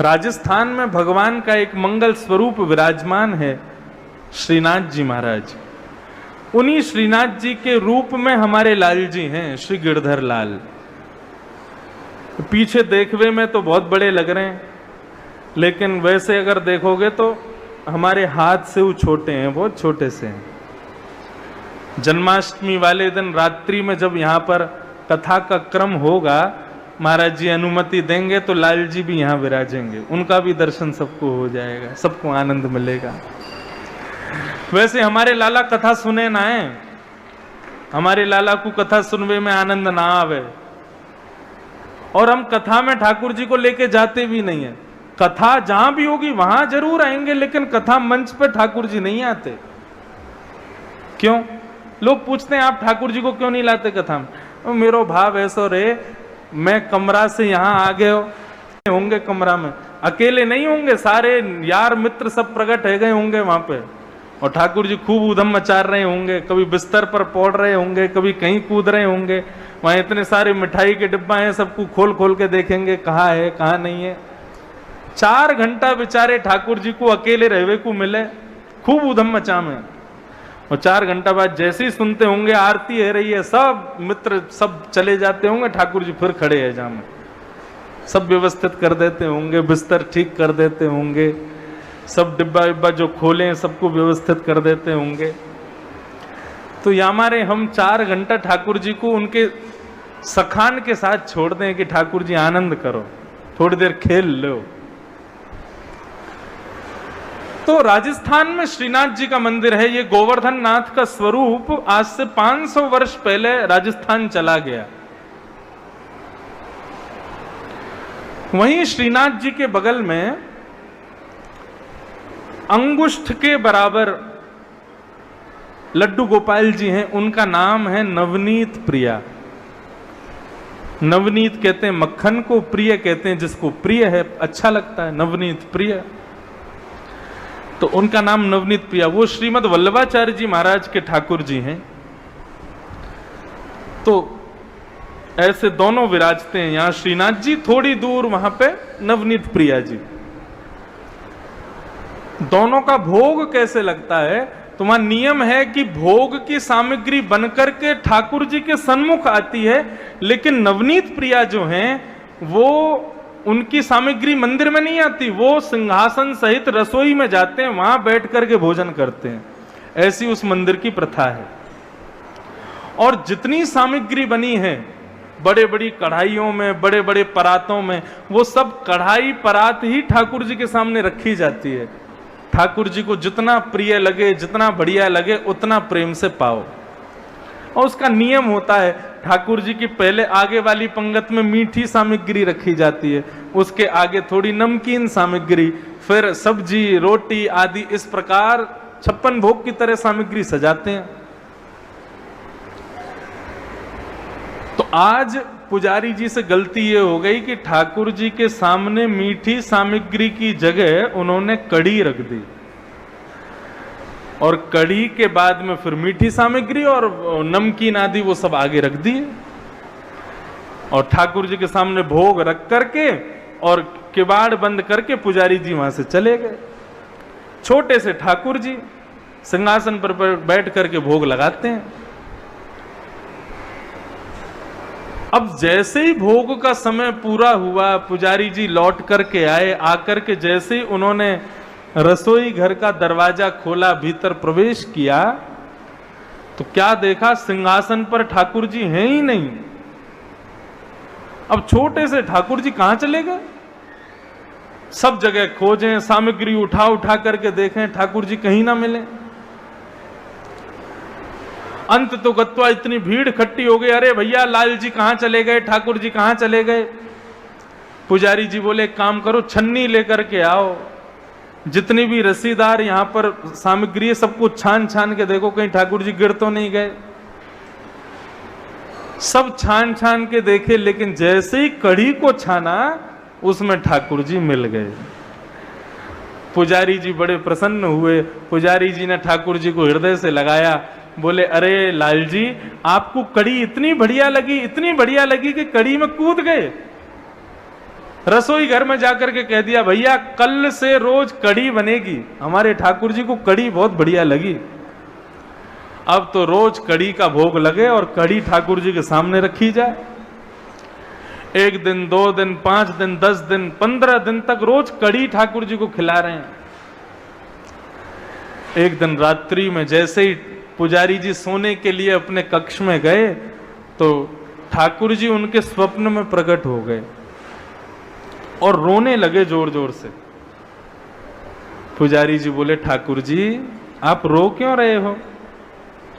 राजस्थान में भगवान का एक मंगल स्वरूप विराजमान है, श्रीनाथ जी महाराज। उन्हीं श्रीनाथ जी के रूप में हमारे लाल जी हैं, श्री गिरधर लाल। पीछे देखवे में तो बहुत बड़े लग रहे हैं, लेकिन वैसे अगर देखोगे तो हमारे हाथ से वो छोटे हैं, बहुत छोटे से हैं। जन्माष्टमी वाले दिन रात्रि में जब यहाँ पर कथा का क्रम होगा, महाराज जी अनुमति देंगे तो लाल जी भी यहाँ विराजेंगे, उनका भी दर्शन सबको हो जाएगा, सबको आनंद मिलेगा। वैसे हमारे लाला कथा सुने ना है, हमारे लाला को कथा सुनवे में आनंद ना आवे, और हम कथा में ठाकुर जी को लेके जाते भी नहीं है। कथा जहां भी होगी वहां जरूर आएंगे, लेकिन कथा मंच पे ठाकुर जी नहीं आते। क्यों? लोग पूछते हैं आप ठाकुर जी को क्यों नहीं लाते कथा में? मेरो भाव ऐसो रे, मैं कमरा से यहाँ आ गए होंगे, कमरा में अकेले नहीं होंगे, सारे यार मित्र सब प्रकट है गए होंगे वहां पे, और ठाकुर जी खूब उधम मचा रहे होंगे, कभी बिस्तर पर पौड़ रहे होंगे, कभी कहीं कूद रहे होंगे। वहां इतने सारे मिठाई के डिब्बा हैं, सबको खोल खोल के देखेंगे कहाँ है कहाँ नहीं है। 4 घंटा बेचारे ठाकुर जी को अकेले रहवे को मिले, खूब उधम मचा में, और 4 घंटा बाद जैसे ही सुनते होंगे आरती है रही है, सब मित्र सब चले जाते होंगे, ठाकुर जी फिर खड़े हैं जहां में, सब व्यवस्थित कर देते होंगे, बिस्तर ठीक कर देते होंगे, सब डिब्बा विब्बा जो खोले हैं सबको व्यवस्थित कर देते होंगे। तो हमारे हम 4 घंटा ठाकुर जी को उनके सखान के साथ छोड़ दें कि ठाकुर जी आनंद करो, थोड़ी देर खेल लो। तो राजस्थान में श्रीनाथ जी का मंदिर है। ये गोवर्धन नाथ का स्वरूप आज से 500 वर्ष पहले राजस्थान चला गया। वहीं श्रीनाथ जी के बगल में अंगुष्ठ के बराबर लड्डू गोपाल जी हैं, उनका नाम है नवनीत प्रिया। नवनीत कहते हैं मक्खन को, प्रिय कहते हैं जिसको प्रिय है, अच्छा लगता है, नवनीत प्रिय, तो उनका नाम नवनीत प्रिया। वो श्रीमद वल्लभाचार्य जी महाराज के ठाकुर जी हैं। तो ऐसे दोनों विराजते हैं, यहां श्रीनाथ जी, थोड़ी दूर वहां पे नवनीत प्रिया जी। दोनों का भोग कैसे लगता है? तो वहां नियम है कि भोग की सामग्री बनकर के ठाकुर जी के सन्मुख आती है, लेकिन नवनीत प्रिया जो हैं वो उनकी सामग्री मंदिर में नहीं आती, वो सिंहासन सहित रसोई में जाते हैं, वहां बैठ करके भोजन करते हैं। ऐसी उस मंदिर की प्रथा है। और जितनी सामग्री बनी है बड़े बड़ी कढ़ाइयों में, बड़े बड़े परातों में, वो सब कढ़ाई परात ही ठाकुर जी के सामने रखी जाती है। ठाकुर जी को जितना प्रिय लगे, जितना बढ़िया लगे, उतना प्रेम से पाओ। और उसका नियम होता है, ठाकुर जी की पहले आगे वाली पंगत में मीठी सामग्री रखी जाती है, उसके आगे थोड़ी नमकीन सामग्री, फिर सब्जी रोटी आदि, इस प्रकार 56 भोग की तरह सामग्री सजाते हैं। तो आज पुजारी जी से गलती ये हो गई कि ठाकुर जी के सामने मीठी सामग्री की जगह उन्होंने कढ़ी रख दी, और कढ़ी के बाद में फिर मीठी सामग्री और नमकीन आदि वो सब आगे रख दिए, और ठाकुर जी के सामने भोग रख करके और किवाड़ बंद करके पुजारी जी वहां से चले गए। छोटे से ठाकुर जी सिंहासन पर बैठ करके भोग लगाते हैं। अब जैसे ही भोग का समय पूरा हुआ, पुजारी जी लौट करके आए, आकर के जैसे ही उन्होंने रसोई घर का दरवाजा खोला, भीतर प्रवेश किया, तो क्या देखा, सिंहासन पर ठाकुर जी हैं ही नहीं। अब छोटे से ठाकुर जी कहां चले गए? सब जगह खोजें, सामग्री उठा उठा करके देखें, ठाकुर जी कहीं ना मिले। अंत तो गत्वा इतनी भीड़ इकट्ठी हो गई, अरे भैया लाल जी कहां चले गए, ठाकुर जी कहां चले गए? पुजारी जी बोले एक काम करो, छन्नी लेकर के आओ, जितनी भी रसीदार यहां पर सामग्री है सबको छान छान के देखो कहीं ठाकुर जी गिर तो नहीं गए। सब छान छान के देखे, लेकिन जैसे ही कढ़ी को छाना उसमें ठाकुर जी मिल गए। पुजारी जी बड़े प्रसन्न हुए। पुजारी जी ने ठाकुर जी को हृदय से लगाया, बोले अरे लाल जी, आपको कढ़ी इतनी बढ़िया लगी, इतनी बढ़िया लगी कि कढ़ी में कूद गए। रसोई घर में जाकर के कह दिया, भैया कल से रोज कढ़ी बनेगी। हमारे ठाकुर जी को कढ़ी बहुत बढ़िया लगी। अब तो रोज कढ़ी का भोग लगे और कढ़ी ठाकुर जी के सामने रखी जाए। 1 दिन, 2 दिन, 5 दिन, 10 दिन, 15 दिन तक रोज कढ़ी ठाकुर जी को खिला रहे हैं। एक दिन रात्रि में जैसे ही पुजारी जी सोने के लिए अपने कक्ष में गए तो ठाकुर जी उनके स्वप्न में प्रकट हो गए और रोने लगे जोर जोर से। पुजारी जी बोले, ठाकुर जी आप रो क्यों रहे हो?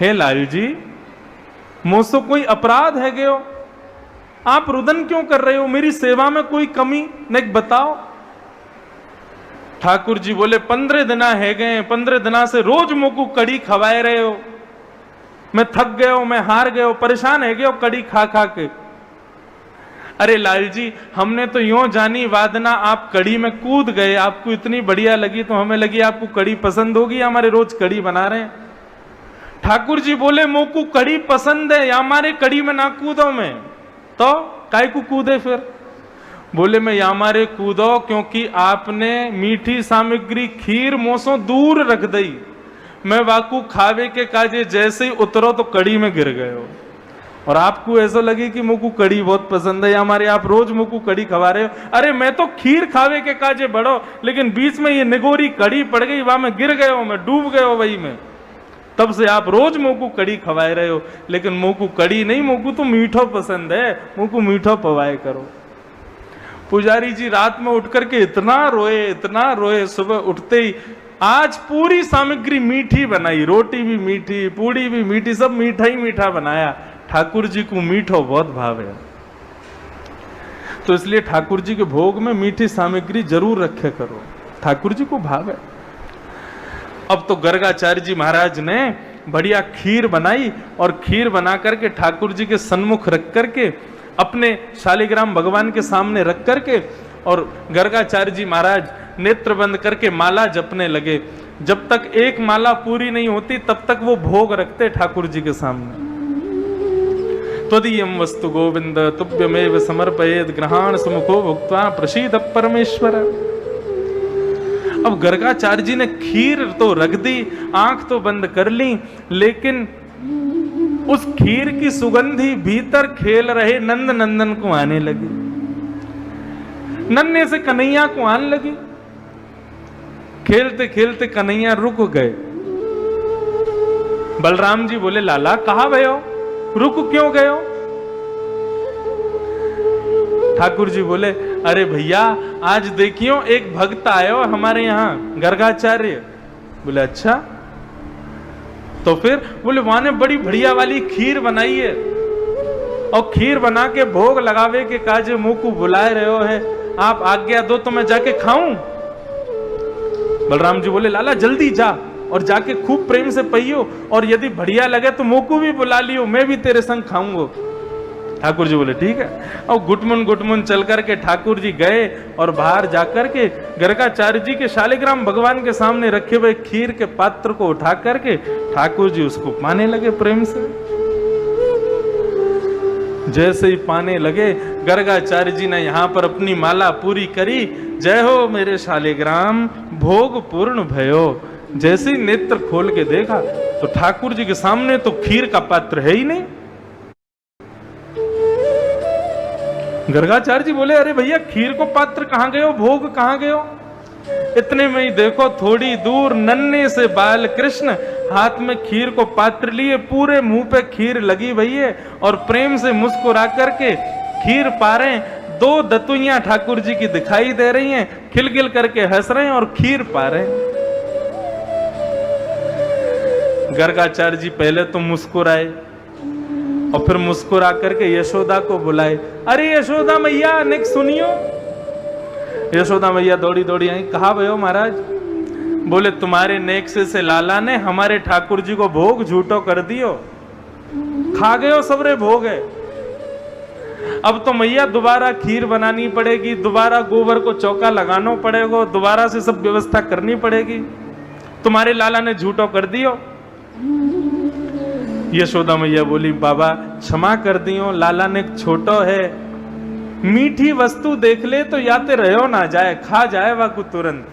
हे लाल जी, मुझसे कोई अपराध है गयो? आप रुदन क्यों कर रहे हो? मेरी सेवा में कोई कमी नहीं, बताओ। ठाकुर जी बोले, 15 दिना है गए, 15 दिना से रोज मुझको कड़ी खवाए रहे हो। मैं थक गयो, मैं हार गयो, परेशान है गयो कड़ी खा खा के। अरे लाल जी, हमने तो यूं जानी वादना आप कड़ी में कूद गए, आपको इतनी बढ़िया लगी तो हमें लगी आपको कड़ी पसंद होगी, हमारे रोज कड़ी बना रहे हैं। ठाकुर जी बोले, मोको कड़ी पसंद है, या हमारे कड़ी में ना कूदो मैं तो काय को कूदे फिर? बोले, मैं यामारे कूदो क्योंकि आपने मीठी सामग्री खीर मोसो दूर रख दई। मैं वाकू खावे के काजे जैसे ही उतरो तो कड़ी में गिर गए हो और आपको ऐसा लगे कि मुझको कड़ी बहुत पसंद है, या हमारे आप रोज मुझको कड़ी खवा रहे हो। अरे मैं तो खीर खावे के काजे बढ़ो, लेकिन बीच में ये निगोरी कड़ी पड़ गई, वहां मैं गिर गए हो, मैं डूब गए हो वही में। तब से आप रोज मुझको कड़ी खवाए रहे हो, लेकिन मुझको कड़ी नहीं, मुझको तो मीठो पसंद है, मुझको मीठो पवाए करो। पुजारी जी रात में उठ करके इतना रोए, सुबह उठते ही आज पूरी सामग्री मीठी बनाई, रोटी भी मीठी, पूड़ी भी मीठी, सब मीठा ही मीठा बनाया। ठाकुर जी को मीठो बहुत भाव है, तो इसलिए ठाकुर जी के भोग में मीठी सामग्री जरूर रखे करो, ठाकुर जी को भाव है। अब तो गर्गाचार्य जी महाराज ने बढ़िया खीर बनाई और खीर बना करके ठाकुर जी के सन्मुख रख करके अपने शालिग्राम भगवान के सामने रख करके और गर्गाचार्य जी महाराज नेत्र बंद करके माला जपने लगे। जब तक एक माला पूरी नहीं होती तब तक वो भोग रखते ठाकुर जी के सामने। त्वदीयं वस्तु गोविंद तुभ्यमेव समर्पयेत् ग्रहाण सुमुखो भुक्त्वा प्रसीद परमेश्वर। अब गर्गाचार्य जी ने खीर तो रख दी, आंख तो बंद कर ली, लेकिन उस खीर की सुगंधी भीतर खेल रहे नंद नंदन को आने लगी, नन्हे से कन्हैया को आने लगी। खेलते खेलते कन्हैया रुक गए। बलराम जी बोले, लाला कहाँ गए हो, रुक क्यों गए हो? ठाकुर जी बोले, अरे भैया आज देखियो एक भक्त आए हो हमारे यहाँ गर्गाचार्य। बोले अच्छा, तो फिर बोले वहां ने बड़ी बढ़िया वाली खीर बनाई है और खीर बना के भोग लगावे के काजे मुंह को बुलाए रहे हो है, आप आज्ञा दो तो मैं जाके खाऊं। बलराम जी बोले, लाला जल्दी जा और जाके खूब प्रेम से पइयो, और यदि बढ़िया लगे तो मोको भी बुला लियो, मैं भी तेरे संग खाऊंगा। ठाकुर जी बोले ठीक है। और गुटमुन चल करके ठाकुर जी गए और बाहर जाकर के गर्गाचार्य जी के शालिग्राम भगवान के सामने रखे हुए खीर के पात्र को उठा करके ठाकुर जी उसको पाने लगे प्रेम से। जैसे ही पाने लगे, गर्गाचार्य जी ने यहाँ पर अपनी माला पूरी करी, जय हो मेरे शालिग्राम भोग पूर्ण भयो। जैसे ही नेत्र खोल के देखा तो ठाकुर जी के सामने तो खीर का पात्र है ही नहीं। गर्गाचार्य जी बोले, अरे भैया खीर को पात्र कहां गए हो, भोग कहां गए हो? इतने में ही देखो थोड़ी दूर नन्हे से बाल कृष्ण हाथ में खीर को पात्र लिए, पूरे मुंह पे खीर लगी हुई है और प्रेम से मुस्कुरा करके खीर पा रहे हैं। 2 दतुइयां ठाकुर जी की दिखाई दे रही हैं, खिलखिल करके हंस रहे हैं और खीर पा रहे हैं। गर्गाचार्य जी पहले तो मुस्कुराए और फिर मुस्कुरा करके यशोदा को बुलाए। अरे यशोदा मैया निक सुनियो। यशोदा मैया दौड़ी दौड़ी आई, कहा भयो महाराज? बोले तुम्हारे नेक से लाला ने हमारे ठाकुर जी को भोग झूठो कर दियो, खा गयो सबरे भोग है। अब तो मैया दोबारा खीर बनानी पड़ेगी, दोबारा गोबर को चौका लगाना पड़ेगा, दोबारा से सब व्यवस्था करनी पड़ेगी, तुम्हारे लाला ने झूठो कर दियो। यशोदा मैया बोली, बाबा क्षमा कर दियो, लाला ने छोटो है, मीठी वस्तु देख ले तो याते रहो ना जाए, खा जाए वाकु तुरंत।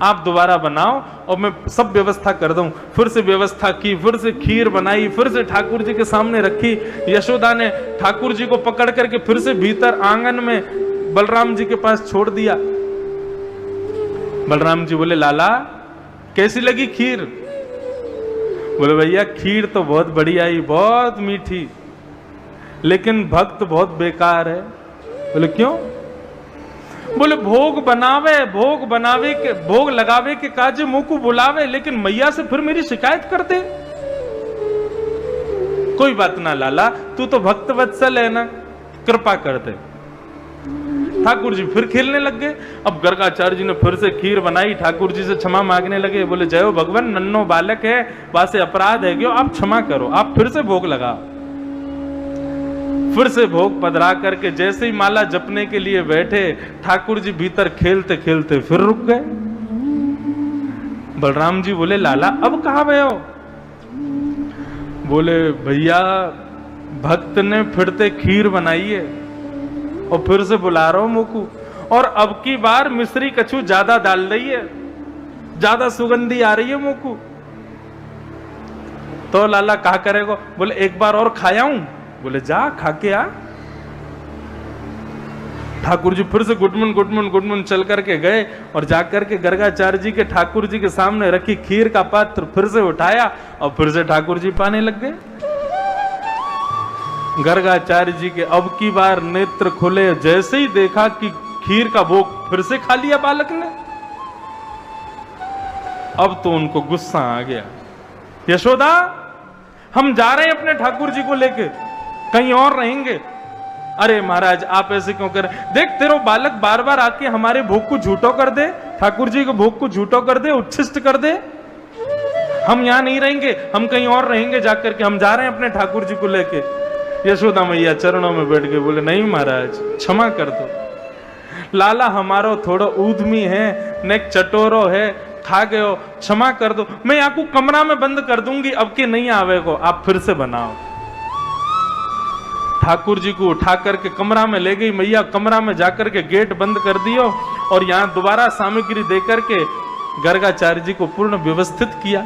आप दोबारा बनाओ और मैं सब व्यवस्था कर दूं। फिर से व्यवस्था की, फिर से खीर बनाई, फिर से ठाकुर जी के सामने रखी। यशोदा ने ठाकुर जी को पकड़ करके फिर से भीतर आंगन में बलराम जी के पास छोड़ दिया। बलराम जी बोले, लाला कैसी लगी खीर? बोले, भैया खीर तो बहुत बढ़िया ही, बहुत मीठी, लेकिन भक्त बहुत बेकार है। बोले, क्यों? बोले, भोग बनावे के, भोग लगावे के काजे मुंह को बुलावे, लेकिन मैया से फिर मेरी शिकायत कर दे। कोई बात ना लाला, तू तो भक्त वत्सल है ना, कृपा कर दे। ठाकुर जी फिर खेलने लग गए। अब गर्गाचार्य जी ने फिर से खीर बनाई, ठाकुर जी से क्षमा मांगने लगे। बोले, जय हो भगवान, नन्नो बालक है, वासे अपराध है क्यों, आप क्षमा करो, आप फिर से भोग लगाओ। फिर से भोग पधरा करके जैसे ही माला जपने के लिए बैठे, ठाकुर जी भीतर खेलते खेलते फिर रुक गए। बलराम जी बोले, लाला अब कहां गए हो? बोले, भैया भक्त ने फिर से खीर बनाई है और फिर से बुला रहा हूं मुकू, और अब की बार मिश्री कछू ज्यादा डाल रही है, ज्यादा सुगंधी आ रही है मुकू। तो लाला कहा करेगा? बोले, एक बार और खायाऊं? बोले, जा खा के आ। ठाकुर जी फिर से गुटमुन चल करके गए और जाकर के गर्गाचार्य जी के ठाकुर जी के सामने रखी खीर का पात्र फिर से उठाया और फिर से ठाकुर जी पाने लग गए। गर्गाचार्य जी के अब की बार नेत्र खुले, जैसे ही देखा कि खीर का भोग फिर से खा लिया बालक ने। अब तो उनको गुस्सा आ गया। यशोदा, हम जा रहे हैं अपने ठाकुर जी को लेके, कहीं और रहेंगे। अरे महाराज आप ऐसे क्यों कर, देख तेरो बालक बार बार आके हमारे भोग को झूठो कर दे, ठाकुर जी के भोग को झूठो कर दे, उच्छिष्ट कर दे। हम यहां नहीं रहेंगे, हम कहीं और रहेंगे जाकर के, हम जा रहे हैं अपने ठाकुर जी को लेके। यशोदा मैया चरणों में बैठ के बोले, नहीं महाराज क्षमा कर दो, लाला हमारो थोड़ा ऊधमी है, नेक चटोरो है, खा गए हो, क्षमा कर दो। मैं आपको कमरा में बंद कर दूंगी, अब के नहीं आवेगो, आप फिर से बनाओ। ठाकुर जी को उठा करके कमरा में ले गई मैया, कमरा में जाकर के गेट बंद कर दियो और यहां दोबारा सामग्री देकर के गर्गाचार्य जी को पूर्ण व्यवस्थित किया।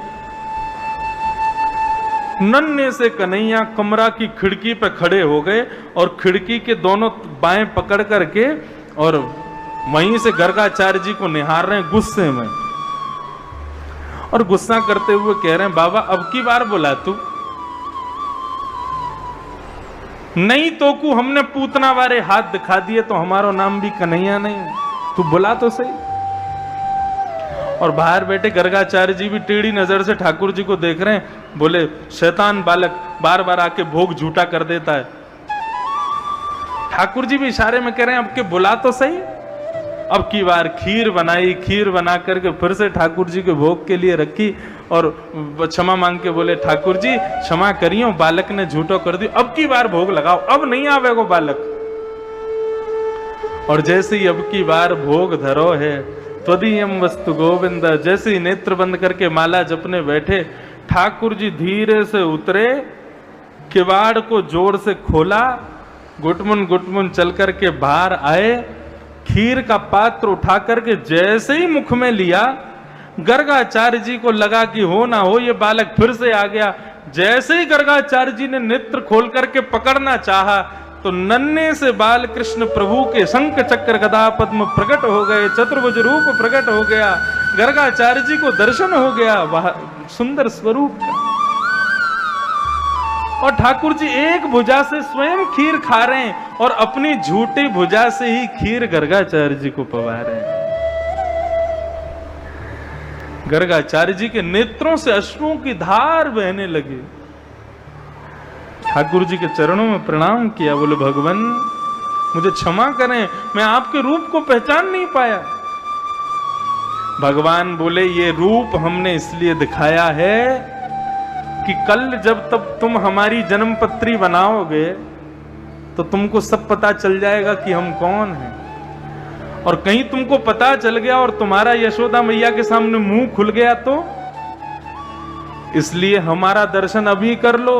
नन्हे से कन्हैया कमरा की खिड़की पे खड़े हो गए और खिड़की के दोनों बाएं पकड़ करके और वहीं से गर्गाचार्य जी को निहार रहे हैं गुस्से में, और गुस्सा करते हुए कह रहे हैं, बाबा अब की बार बोला तू नहीं, तो को हमने पूतना वारे हाथ दिखा दिए तो हमारा नाम भी कन्हैया नहीं, तू बुला तो सही। और बाहर बैठे गर्गाचार्य जी भी टेढ़ी नजर से ठाकुर जी को देख रहे हैं। बोले, शैतान बालक बार बार आके भोग झूठा कर देता है। ठाकुर जी भी इशारे में कह रहे हैं, अब के बुला तो सही। अब की बार खीर बनाई, खीर बना करके फिर से ठाकुर जी के भोग के लिए रखी और क्षमा मांग के बोले, ठाकुर जी क्षमा करियो, बालक ने झूठो कर दी, अब की बार भोग लगाओ, अब नहीं आवेगो बालक। और जैसे ही अब की बार भोग धरो है, त्वदीयम वस्तु गोविंद, जैसे ही नेत्र बंद करके माला जपने बैठे, ठाकुर जी धीरे से उतरे, किवाड़ को जोर से खोला, गुटमुन चल करके बाहर आए, खीर का पात्र उठा करके जैसे ही मुख में लिया, गर्गाचार्य जी को लगा कि हो ना हो ये बालक फिर से आ गया। जैसे ही गर्गाचार्य जी ने नेत्र खोल करके पकड़ना चाहा तो नन्हे से बाल कृष्ण प्रभु के शंख चक्र गदा पद्म प्रकट हो गए, चतुर्भुज रूप प्रकट हो गया, गर्गाचार्य जी को दर्शन हो गया वह सुंदर स्वरूप का। और ठाकुर जी एक भुजा से स्वयं खीर खा रहे हैं और अपनी झूठी भुजा से ही खीर गर्गाचार्य जी को पवा रहे हैं। गर्गाचार्य जी के नेत्रों से अश्रुओं की धार बहने लगी। ठाकुर जी के चरणों में प्रणाम किया, बोले, भगवान मुझे क्षमा करें, मैं आपके रूप को पहचान नहीं पाया। भगवान बोले, ये रूप हमने इसलिए दिखाया है कि कल जब तब तुम हमारी जन्मपत्री बनाओगे तो तुमको सब पता चल जाएगा कि हम कौन हैं। और कहीं तुमको पता चल गया और तुम्हारा यशोदा मैया के सामने मुंह खुल गया तो इसलिए हमारा दर्शन अभी कर लो,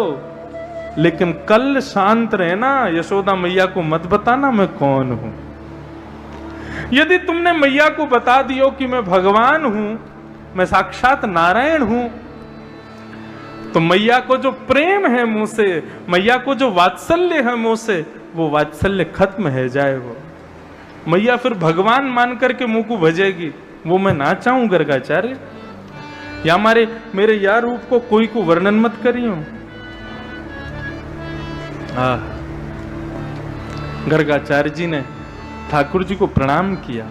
लेकिन कल शांत रहना, यशोदा मैया को मत बताना मैं कौन हूं। यदि तुमने मैया को बता दियो कि मैं भगवान हूं, मैं साक्षात नारायण हूं, तो मैया को जो प्रेम है मुंह से, मैया को जो वात्सल्य है मुंह से, वो वात्सल्य खत्म है जाएगा। मैया फिर भगवान मान करके मुंह को भजेगी, वो मैं ना चाहूं गर्गाचार्य। या मेरे या रूप को कोई को वर्णन मत करियो। गर्गाचार्य जी ने ठाकुर जी को प्रणाम किया।